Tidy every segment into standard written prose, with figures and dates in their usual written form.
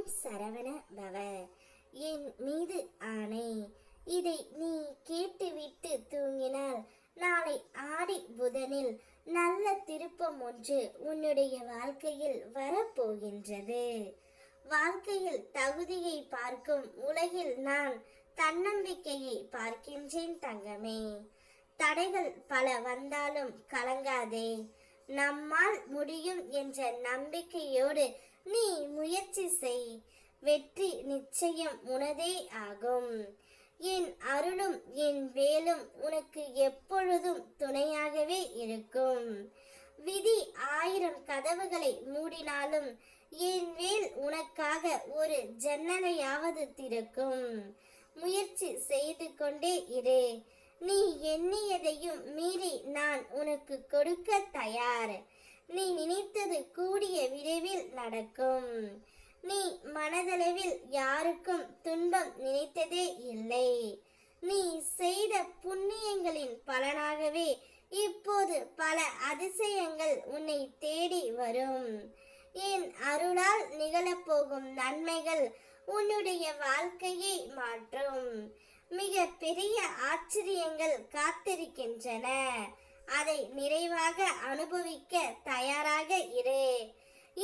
ஓம் சரவண பவ. என் மீது ஆணை, இதை நீ கேட்டுவிட்டு தூங்கினால் நாளை ஆடி புதனில் நல்ல திருப்பம் ஒன்று உன்னுடைய வாழ்க்கையில் வரப்போகின்றது. வாழ்க்கையில் தகுதியை பார்க்கும் உலகில் நான் தன்னம்பிக்கையை பார்க்கின்றேன் தங்கமே. தடைகள் பல வந்தாலும் கலங்காதே. நம்மால் முடியும் என்ற நம்பிக்கையோடு நீ முயற்சி செய். வெற்றி நிச்சயம் உனதே ஆகும். என் அருளும் என் வேலும் உனக்கு எப்பொழுதும் துணையாகவே இருக்கும். விதி 1000 கதவுகளை மூடினாலும் என் வேல் உனக்காக ஒரு ஜன்னலையாவது திறக்கும். முயற்சி செய்து கொண்டே இரு. நீ எண்ணியதையும் மீறி நான் உனக்கு கொடுக்க தயார். நீ நினைத்தது கூடிய விரைவில் நடக்கும். நீ மனதளவில் யாருக்கும் துன்பம் நினைத்ததே இல்லை. நீ செய்த புண்ணியங்களின் பலனாகவே இப்போது பல அதிசயங்கள் உன்னை தேடி வரும். என் அருளால் நிகழப்போகும் நன்மைகள் உன்னுடைய வாழ்க்கையை மாற்றும். மிக பெரிய ஆச்சரியங்கள் காத்திருக்கின்றன. அதை நிறைவாக அனுபவிக்க தயாராக இரு.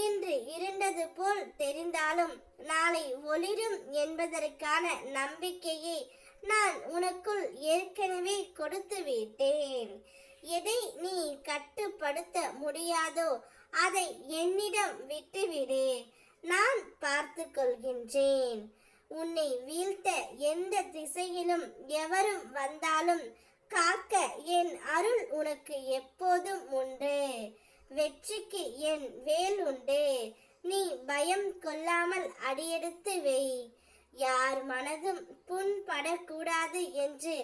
இன்று இருண்டது போல் தெரிந்தாலும் நாளை ஒளிரும் என்பதற்கான நம்பிக்கையை நான் உனக்குள் ஏற்கனவே கொடுத்து விட்டேன். எதை நீ கட்டுப்படுத்த முடியாதோ அதை என்னிடம் விட்டுவிடு. நான் பார்த்து கொள்கின்றேன். உன்னை வீழ்த்த எந்த திசையிலும் எவரும் வந்தாலும் காக்க என் அருள் உனக்கு எப்போதும் உண்டு. வெற்றிக்கு என் வேல் உண்டு. நீ பயம் கொள்ளாமல் அடியெடுத்து வை. யார் மனதும் புண்படக்கூடாது என்று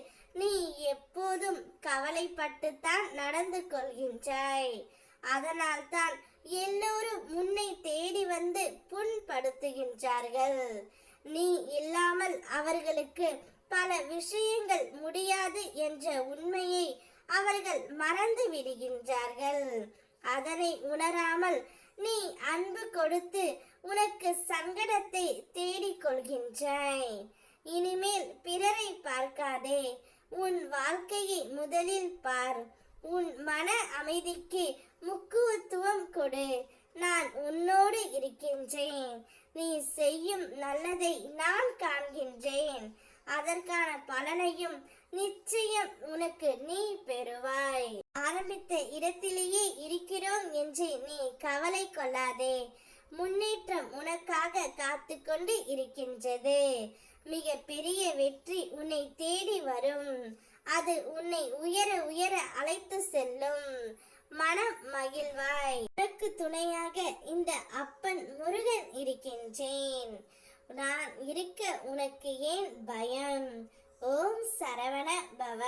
நீ எப்போதும் கவலைப்பட்டுத்தான் நடந்து கொள்கின்றாய். அதனால்தான் எல்லோரும் உன்னை தேடி வந்து புண்படுத்துகின்றார்கள். நீ இல்லாமல் அவர்களுக்கு பல விஷயங்கள் முடியாது என்ற உண்மையை அவர்கள் மறந்து விடுகின்றார்கள். அதனை உணராமல் நீ அன்பு கொடுத்து உனக்கு சங்கடத்தை தேடிக் கொள்கின்றாய். இனிமேல் பிறரை பார்க்காதே. உன் வாழ்க்கையை முதலில் பார். உன் மன அமைதிக்கு முக்கியத்துவம் கொடு. நான் உன்னோடு இருக்கின்றேன். நீ செய்யும் நல்லதை நான் காண்கின்றேன். அதற்கான பலனையும் நிச்சயம் உனக்கு நீ பெறுவாய். ஆரம்பித்த இடத்திலேயே இருக்கிறோம் என்று நீ கவலை கொள்ளாதே. முன்னேற்றம் உனக்காக காத்து கொண்டு இருக்கின்றது. மிக பெரிய வெற்றி உன்னை தேடி வரும். அது உன்னை உயர உயர அழைத்து செல்லும். மனம் மகிழ்வாய். உனக்கு துணையாக இந்த அப்பன் முருகன் இருக்கின்றேன். நான் இருக்க உனக்கு ஏன் பயம்? ஓம் சரவண பவ.